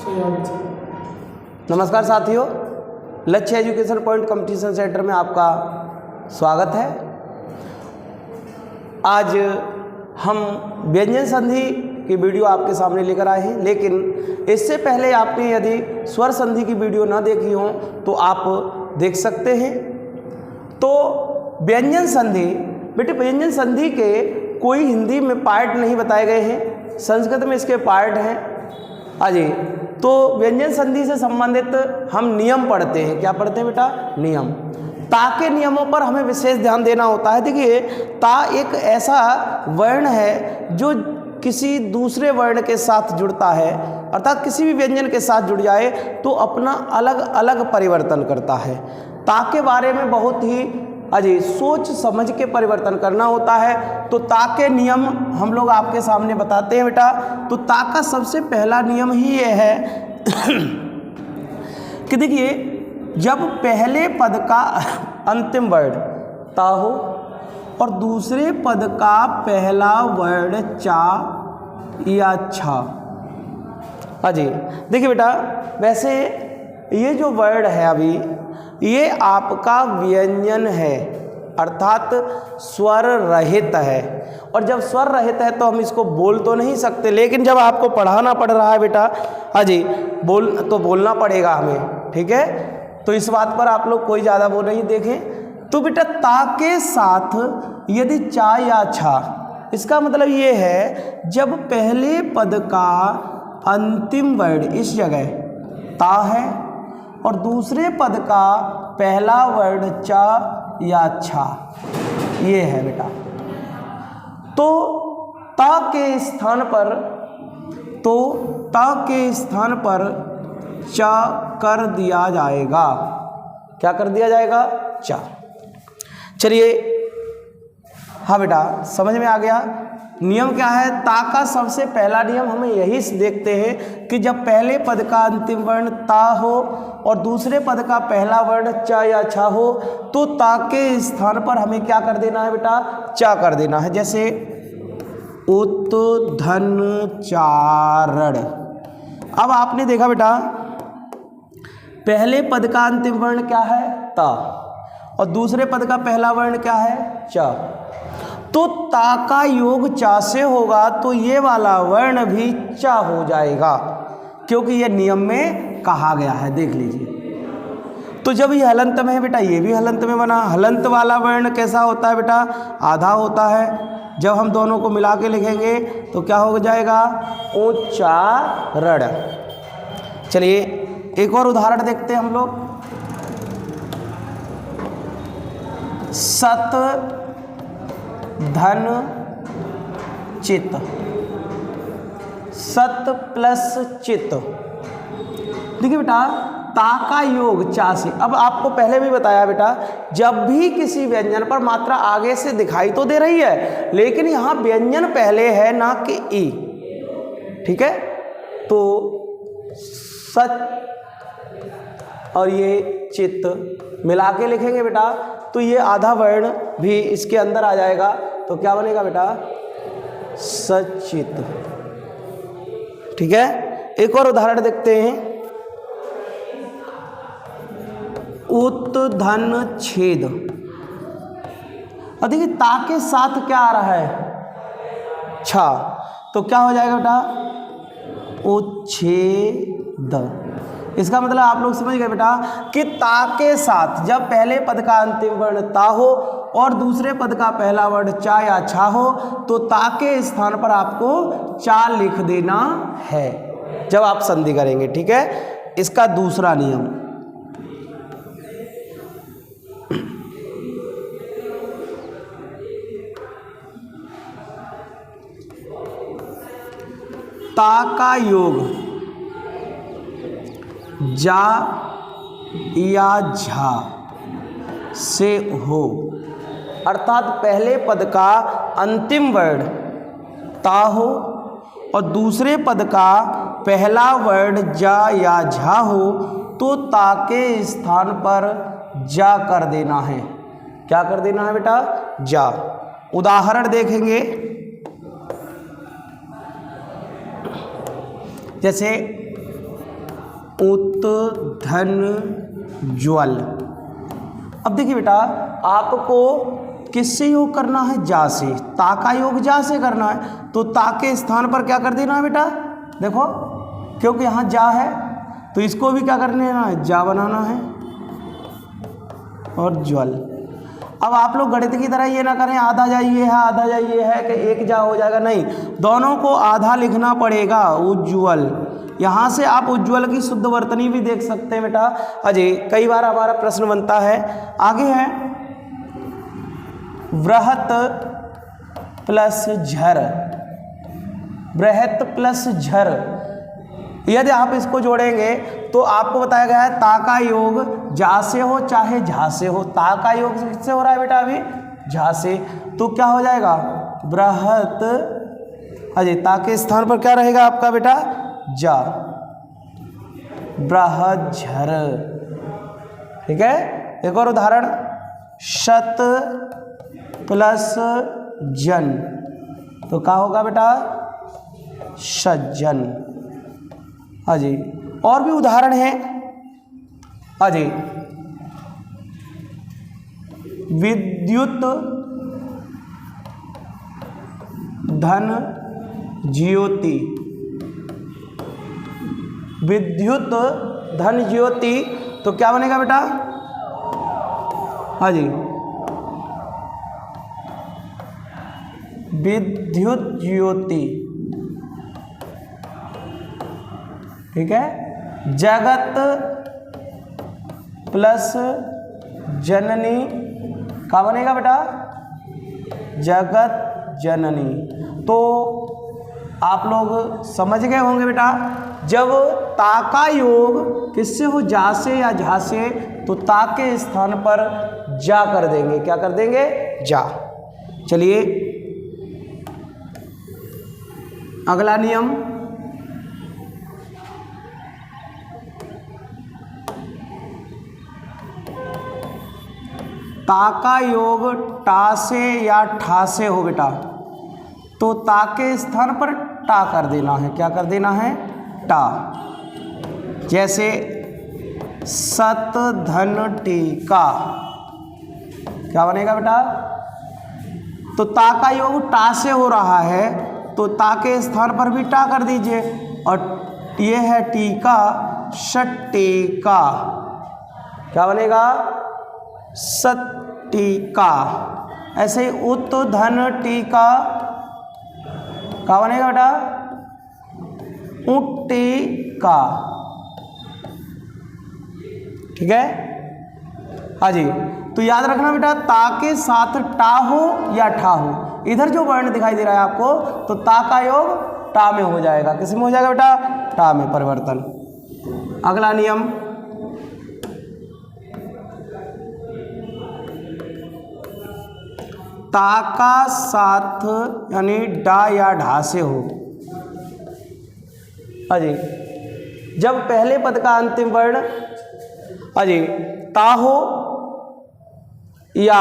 नमस्कार साथियों, लक्ष्य एजुकेशन पॉइंट कंपटीशन सेंटर में आपका स्वागत है। आज हम व्यंजन संधि की वीडियो आपके सामने लेकर आए हैं, लेकिन इससे पहले आपने यदि स्वर संधि की वीडियो ना देखी हो तो आप देख सकते हैं। तो व्यंजन संधि, बेटे व्यंजन संधि के कोई हिंदी में पार्ट नहीं बताए गए हैं, संस्कृत में इसके पार्ट हैं। अजी, तो व्यंजन संधि से संबंधित हम नियम पढ़ते हैं। क्या पढ़ते हैं बेटा? नियम। ता के नियमों पर हमें विशेष ध्यान देना होता है। देखिए, ता एक ऐसा वर्ण है जो किसी दूसरे वर्ण के साथ जुड़ता है, अर्थात किसी भी व्यंजन के साथ जुड़ जाए तो अपना अलग अलग परिवर्तन करता है। ता के बारे में बहुत ही अजी सोच समझ के परिवर्तन करना होता है। तो ता के नियम हम लोग आपके सामने बताते हैं बेटा। तो ता का सबसे पहला नियम ही ये है कि देखिए, जब पहले पद का अंतिम वर्ण ता हो और दूसरे पद का पहला वर्ण चा या छा। अजी देखिए बेटा, वैसे ये जो वर्ड है अभी, ये आपका व्यंजन है, अर्थात स्वर रहित है। और जब स्वर रहित है तो हम इसको बोल तो नहीं सकते, लेकिन जब आपको पढ़ाना पड़ रहा है बेटा, अजी बोलना पड़ेगा हमें, ठीक है। तो इस बात पर आप लोग कोई ज़्यादा वो नहीं देखें। तो बेटा, ता के साथ यदि चा या छा, इसका मतलब ये है जब पहले पद का अंतिम वर्ण इस जगह ता है और दूसरे पद का पहला वर्ण चा या छा, ये है बेटा, तो ता के स्थान पर चा कर दिया जाएगा। क्या कर दिया जाएगा? चा। चलिए, हाँ बेटा, समझ में आ गया। नियम क्या है? ता का सबसे पहला नियम हमें यही देखते हैं कि जब पहले पद का अंतिम वर्ण ता हो और दूसरे पद का पहला वर्ण चा या छा हो तो ता के स्थान पर हमें क्या कर देना है बेटा? चा कर देना है। जैसे उत धन चारण। अब आपने देखा बेटा, पहले पद का अंतिम वर्ण क्या है? ता, और दूसरे पद का पहला वर्ण क्या है? चा। तो ता का योग चा से होगा तो ये वाला वर्ण भी चा हो जाएगा, क्योंकि ये नियम में कहा गया है। देख लीजिए, तो जब ये हलंत में है बेटा, ये भी हलंत में बना। हलंत वाला वर्ण कैसा होता है बेटा? आधा होता है। जब हम दोनों को मिला के लिखेंगे तो क्या हो जाएगा? उच्चारण। चलिए एक और उदाहरण देखते हैं हम लोग। सत धन चित, सत प्लस चित। देखिए बेटा, ता का योग चा से। अब आपको पहले भी बताया बेटा, जब भी किसी व्यंजन पर मात्रा आगे से दिखाई तो दे रही है, लेकिन यहाँ व्यंजन पहले है ना कि ई, ठीक है। तो सत और ये चित्त मिला के लिखेंगे बेटा, तो ये आधा वर्ण भी इसके अंदर आ जाएगा। तो क्या बनेगा बेटा? सचित, ठीक है। एक और उदाहरण देखते हैं। उत धन छेद। और देखिए, ता के साथ क्या आ रहा है? छा। तो क्या हो जाएगा बेटा? उच्छेद। इसका मतलब आप लोग समझ गए बेटा कि ता के साथ जब पहले पद का अंतिम वर्ण ता हो और दूसरे पद का पहला वर्ण चा या छा हो तो ता के स्थान पर आपको चा लिख देना है जब आप संधि करेंगे, ठीक है। इसका दूसरा नियम, ता का योग जा या झा से हो, अर्थात पहले पद का अंतिम वर्ण ता हो और दूसरे पद का पहला वर्ण जा या झा हो तो ता के स्थान पर जा कर देना है। क्या कर देना है बेटा? जा। उदाहरण देखेंगे, जैसे उत धन ज्वल। अब देखिए बेटा, आपको किससे योग करना है? जा से। ता का योग जा से करना है, तो ता के स्थान पर क्या कर देना है बेटा? देखो, क्योंकि यहाँ जा है तो इसको भी क्या करना है? जा बनाना है। और ज्वल। अब आप लोग गणित की तरह ये ना करें आधा जा ये है आधा जा ये है कि एक जा हो जाएगा, नहीं, दोनों को आधा लिखना पड़ेगा। उज्ज्वल, यहाँ से आप उज्ज्वल की शुद्ध वर्तनी भी देख सकते हैं बेटा। अजय, कई बार हमारा प्रश्न बनता है। आगे है वृहत प्लस झर। बृहत प्लस झर, यदि आप इसको जोड़ेंगे तो आपको बताया गया है ता का योग जा से हो चाहे झा से हो। ता का योग किससे हो रहा है बेटा? अभी झा से, तो क्या हो जाएगा? बृहत। अजय, ता के स्थान पर क्या रहेगा आपका बेटा? जा। बृहत झर। ठीक है, एक और उदाहरण, शत प्लस जन, तो क्या होगा बेटा? सज्जन। अजय, और भी उदाहरण है। अजय, विद्युत धन ज्योति। विद्युत धन ज्योति, तो क्या बनेगा बेटा? हाँ जी, विद्युत ज्योति। ठीक है, जगत प्लस जननी, क्या बनेगा बेटा? जगत जननी। तो आप लोग समझ गए होंगे बेटा, जब ता का योग किससे हो? जा से या झा से, तो ता के स्थान पर जा कर देंगे। क्या कर देंगे? जा। चलिए अगला नियम, ता का योग टा से या ठा से हो बेटा, तो ता के स्थान पर टा कर देना है। क्या कर देना है? टा। जैसे सत धन टीका, क्या बनेगा बेटा? तो ता का योग टा से हो रहा है, तो ता के स्थान पर भी टा कर दीजिए। और ये है टीका, षट्टीका। क्या बनेगा? सट्टीका। ऐसे ही उत धन टीका, क्या बनेगा बेटा? उट्टीका। ठीक है, हाँ जी। तो याद रखना बेटा, ता के साथ टा हो या ठा हो, इधर जो वर्ण दिखाई दे रहा है आपको, तो ता का योग टा में हो जाएगा। किस में हो जाएगा बेटा? टा में परिवर्तन। अगला नियम, ता का साथ यानी डा या ढा से हो। अजय, जब पहले पद का अंतिम वर्ण अजय ता हो या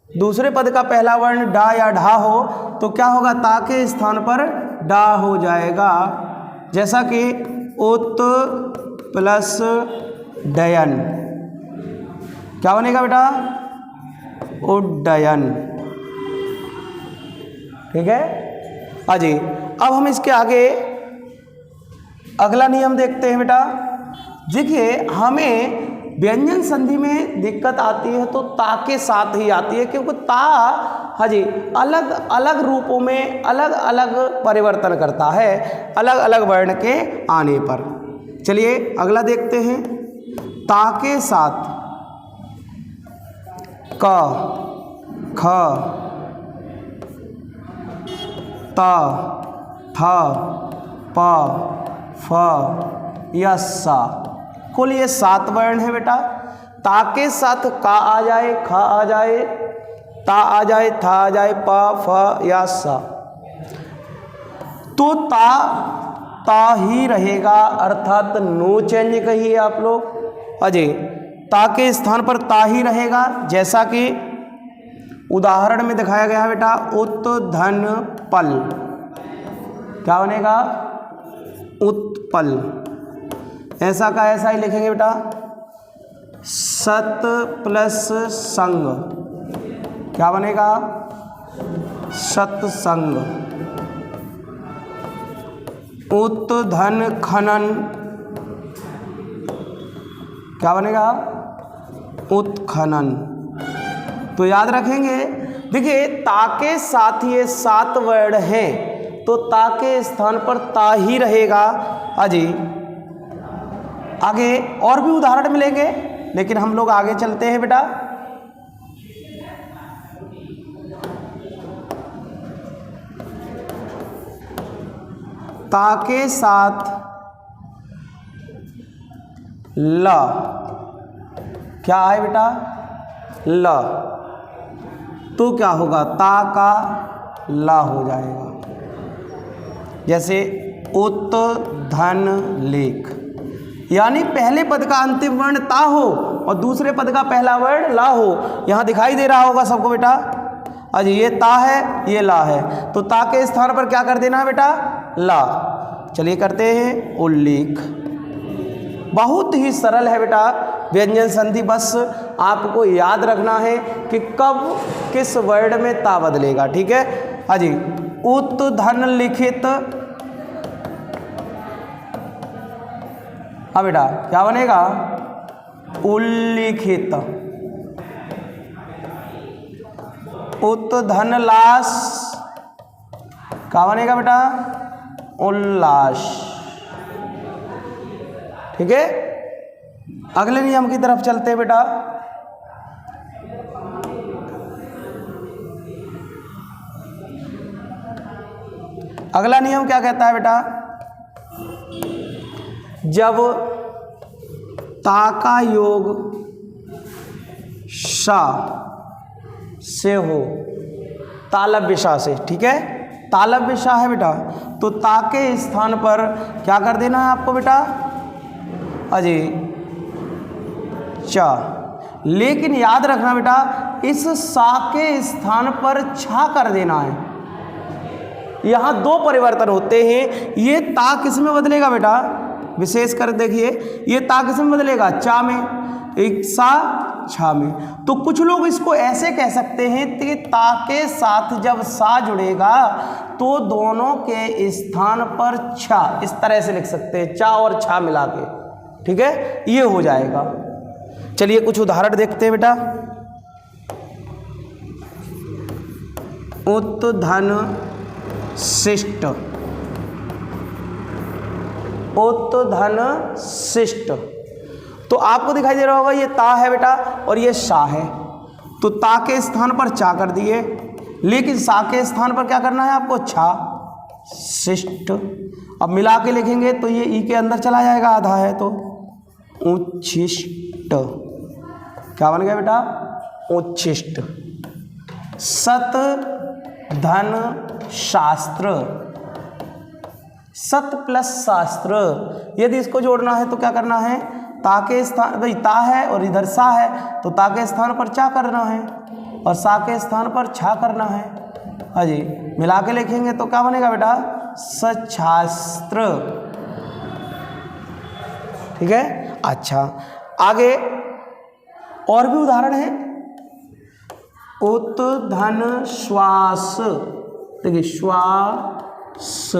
दूसरे पद का पहला वर्ण डा या ढा हो, तो क्या होगा? ता के स्थान पर डा हो जाएगा। जैसा कि उत प्लस डयन, क्या बनेगा बेटा? उड्डयन। ठीक है अजय, अब हम इसके आगे अगला नियम देखते हैं बेटा। देखिए, हमें व्यंजन संधि में दिक्कत आती है तो ता के साथ ही आती है, क्योंकि ता हाँ जी अलग अलग रूपों में अलग अलग परिवर्तन करता है अलग अलग वर्ण के आने पर। चलिए अगला देखते हैं, ता के साथ क, ख, ता, था, पा, फ, यस्सा। कुल ये 7 वर्ण है बेटा। ता के साथ का आ जाए, ख आ जाए, ता आ जाए, था आ जाए, पा, फ, या सा, तो ता ही रहेगा, अर्थात नो चेंज कहिए आप लोग। अजय, ता के स्थान पर ता ही रहेगा, जैसा कि उदाहरण में दिखाया गया है बेटा। उत धन पल, क्या बनेगा? उत्पल। ऐसा का ऐसा ही लिखेंगे बेटा, सत प्लस संग, क्या बनेगा, सत्संग। उत्धन खनन, क्या बनेगा, उत्खनन। तो याद रखेंगे, देखिए ता के साथ ये 7 वर्ड हैं, तो ता के स्थान पर ता ही रहेगा। अजी आगे और भी उदाहरण मिलेंगे, लेकिन हम लोग आगे चलते हैं बेटा। ता के साथ ल, क्या है बेटा, ल, तो क्या होगा, ता का ला हो जाएगा। जैसे उत धन लेख, यानी पहले पद का अंतिम वर्ण ता हो और दूसरे पद का पहला वर्ण ला हो। यहाँ दिखाई दे रहा होगा सबको बेटा, अजी ये ता है, ये ला है, तो ता के स्थान पर क्या कर देना है बेटा, ला। चलिए करते हैं उल्लेख। बहुत ही सरल है बेटा व्यंजन संधि, बस आपको याद रखना है कि कब किस वर्ड में ता बदलेगा, ठीक है। अजी उत धन लिखित, अब बेटा क्या बनेगा, उल्लिखित। उत धन लाश, क्या बनेगा बेटा, उल्लास, ठीक है। अगले नियम की तरफ चलते हैं बेटा। अगला नियम क्या कहता है बेटा, जब ता का योग शा से हो, तालव्य शा से, ठीक है, तालव्य शा है बेटा, तो ता के स्थान पर क्या कर देना है आपको बेटा, अजी चा। लेकिन याद रखना बेटा, इस सा के स्थान पर छा कर देना है। यहाँ 2 परिवर्तन होते हैं। ये ता किस में बदलेगा बेटा, विशेष कर देखिए, ये ता किस में बदलेगा, चा में, एक सा छा में। तो कुछ लोग इसको ऐसे कह सकते हैं कि ता के साथ जब सा जुड़ेगा तो दोनों के स्थान पर छा, इस तरह से लिख सकते हैं, चा और छा मिला के, ठीक है, ये हो जाएगा। चलिए कुछ उदाहरण देखते हैं बेटा। उत धन शिष्ट, उत धन शिष्ट, तो आपको दिखाई दे रहा होगा ये ता है बेटा और ये शा है, तो ता के स्थान पर चा कर दिए, लेकिन सा के स्थान पर क्या करना है आपको, छा, शिष्ट। अब मिला के लिखेंगे तो ये ई के अंदर चला जाएगा, आधा है तो उच्छिष्ट, क्या बन गया बेटा, उच्छिष्ट। सत धन शास्त्र, सत प्लस शास्त्र, यदि इसको जोड़ना है तो क्या करना है, ता के स्थान, भाई ता है और इधर सा है, तो ता के स्थान पर चा करना है और सा के स्थान पर छा करना है। हाँ जी, मिला के लिखेंगे तो क्या बनेगा बेटा, सच्छास्त्र, ठीक है। अच्छा, आगे और भी उदाहरण है। उत धन श्वास, देखिए श्वास।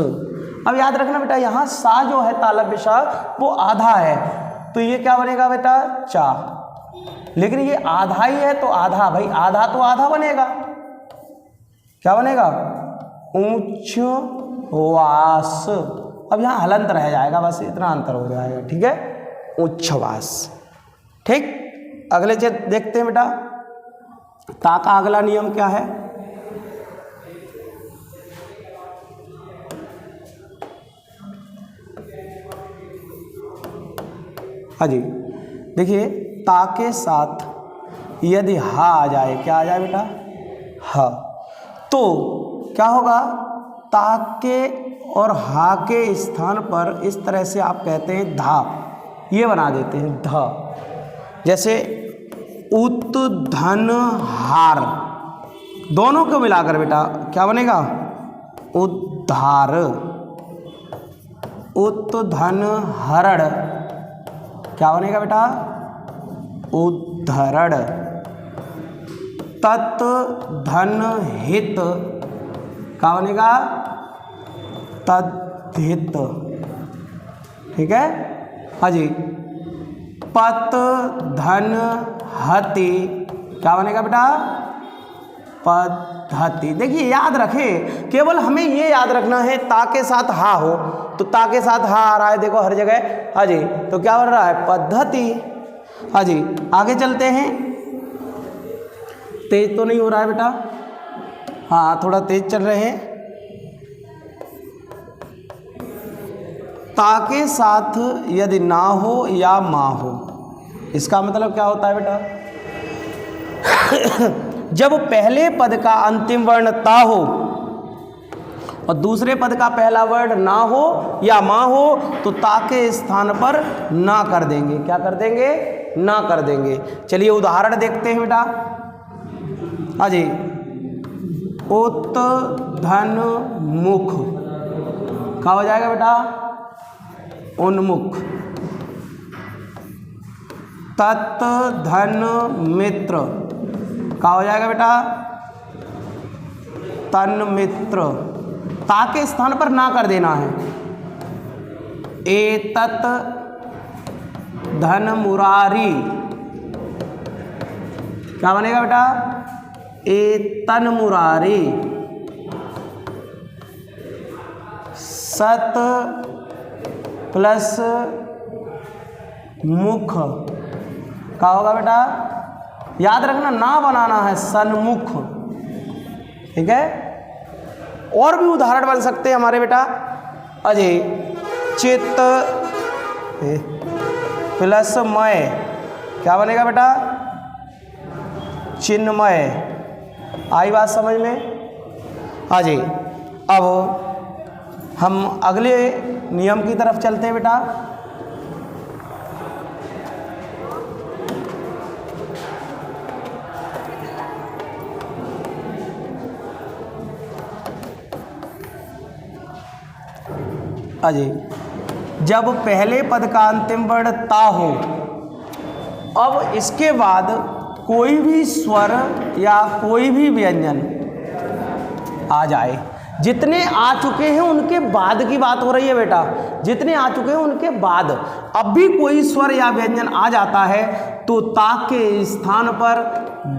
अब याद रखना बेटा, यहाँ सा जो है तालव्य सा वो आधा है, तो ये क्या बनेगा बेटा, चा। लेकिन ये आधा ही है तो आधा, भाई आधा तो आधा बनेगा, क्या बनेगा, ऊंच वास। अब यहाँ हलंत रह जाएगा, बस इतना अंतर हो जाएगा, ठीक है, उच्छ्वास। ठीक, अगले देखते हैं बेटा, ता का अगला नियम क्या है। हाँ जी, देखिए ता के साथ यदि हा आ जाए, क्या आ जाए बेटा, हा, तो क्या होगा, ता के और हा के स्थान पर इस तरह से आप कहते हैं धा, ये बना देते हैं धा। जैसे उत धन हार, दोनों को मिलाकर बेटा क्या बनेगा, उद्धार। उत धन हरण, क्या बनेगा बेटा? उद्धरण। तत् धन हित, क्या बनेगा? तद्धित। ठीक है, हाँ जी। पत धन हति, क्या बनेगा बेटा? पद्धति। देखिए याद रखें, केवल हमें ये याद रखना है ता के साथ हा हो, तो ता के साथ हा आ रहा है देखो हर जगह, हाँ जी, तो क्या बन रहा है? पद्धति। हाँ जी, आगे चलते हैं। तेज तो नहीं हो रहा है बेटा? हाँ थोड़ा तेज चल रहे हैं। ता के साथ यदि ना हो या मा हो, इसका मतलब क्या होता है बेटा? जब पहले पद का अंतिम वर्ण ता हो और दूसरे पद का पहला वर्ण ना हो या मा हो, तो ता के स्थान पर ना कर देंगे। क्या कर देंगे? ना कर देंगे। चलिए उदाहरण देखते हैं बेटा। हाँ जी, उत धन मुख, क्या हो जाएगा बेटा? उन्मुख। तत् धन मित्र, क्या हो जाएगा बेटा? तन्मित्र। ता के स्थान पर ना कर देना है। एतत् धन मुरारी, क्या बनेगा बेटा? एतन मुरारी। सत प्लस मुख, क्या होगा बेटा? याद रखना ना बनाना है, सन्मुख। ठीक है, और भी उदाहरण बन सकते हैं हमारे बेटा। अजय चित्त प्लस मय, क्या बनेगा बेटा? चिन्मय। आई बात समझ में? अजय अब हम अगले नियम की तरफ चलते हैं बेटा। अजय जब पहले पद का अंतिम वर्ण ता हो, अब इसके बाद कोई भी स्वर या कोई भी व्यंजन आ जाए, जितने आ चुके हैं उनके बाद की बात हो रही है बेटा, जितने आ चुके हैं उनके बाद अब भी कोई स्वर या व्यंजन आ जाता है तो ता के स्थान पर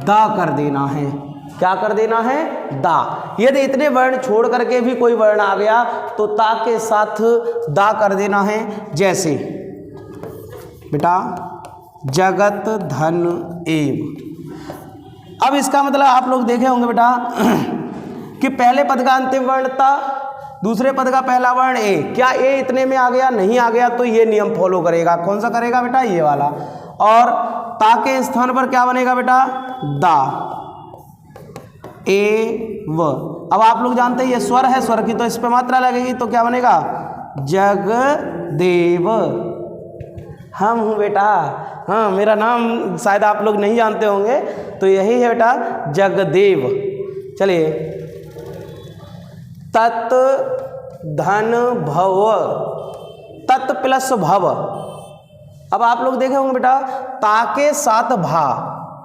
दा कर देना है। क्या कर देना है? दा। यदि इतने वर्ण छोड़ करके भी कोई वर्ण आ गया तो ता के साथ दा कर देना है। जैसे बेटा जगत धन एव। अब इसका मतलब आप लोग देखे होंगे बेटा कि पहले पद का अंतिम वर्ण ता, दूसरे पद का पहला वर्ण ए। क्या ए इतने में आ गया? नहीं आ गया तो ये नियम फॉलो करेगा। कौन सा करेगा बेटा? ये वाला। और ता के स्थान पर क्या बनेगा बेटा? दा ए व। अब आप लोग जानते हैं ये स्वर है, स्वर की तो इस पे मात्रा लगेगी तो क्या बनेगा? जगदेव। हम हूँ बेटा, हाँ मेरा नाम शायद आप लोग नहीं जानते होंगे, तो यही है बेटा जगदेव। चलिए तत् धन भव, तत् प्लस भव। अब आप लोग देखे होंगे बेटा ता के साथ भा,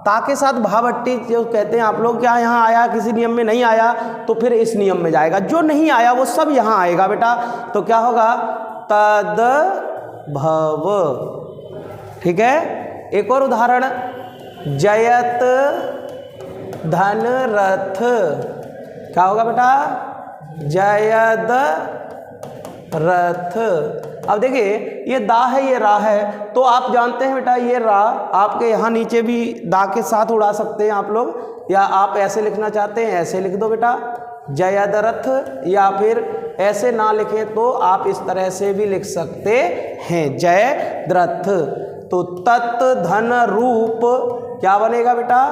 ता के साथ भावट्टी जो कहते हैं आप लोग, क्या यहाँ आया? किसी नियम में नहीं आया तो फिर इस नियम में जाएगा। जो नहीं आया वो सब यहाँ आएगा बेटा, तो क्या होगा? तद भव। ठीक है, एक और उदाहरण, जयत धन रथ, क्या होगा बेटा? जयद रथ। अब देखिए ये दा है, ये रा है, तो आप जानते हैं बेटा ये रा आपके यहाँ नीचे भी दा के साथ उड़ा सकते हैं आप लोग, या आप ऐसे लिखना चाहते हैं ऐसे लिख दो बेटा जयद्रथ, या फिर ऐसे ना लिखें तो आप इस तरह से भी लिख सकते हैं जयद्रथ। तो तत् धन रूप क्या बनेगा बेटा?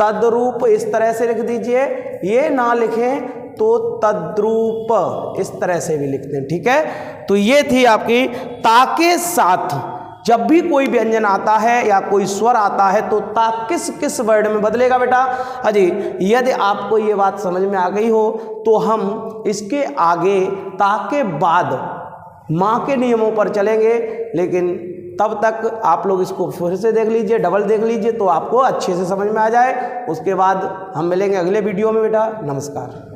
तद्रूप। इस तरह से लिख दीजिए, ये ना लिखें तो तद्रूप इस तरह से भी लिखते हैं। ठीक है, तो ये थी आपकी ता के साथ जब भी कोई व्यंजन आता है या कोई स्वर आता है तो ता किस किस वर्ण में बदलेगा बेटा। अजी यदि आपको ये बात समझ में आ गई हो तो हम इसके आगे ता के बाद माँ के नियमों पर चलेंगे, लेकिन तब तक आप लोग इसको फिर से देख लीजिए, डबल देख लीजिए, तो आपको अच्छे से समझ में आ जाए। उसके बाद हम मिलेंगे अगले वीडियो में बेटा। नमस्कार।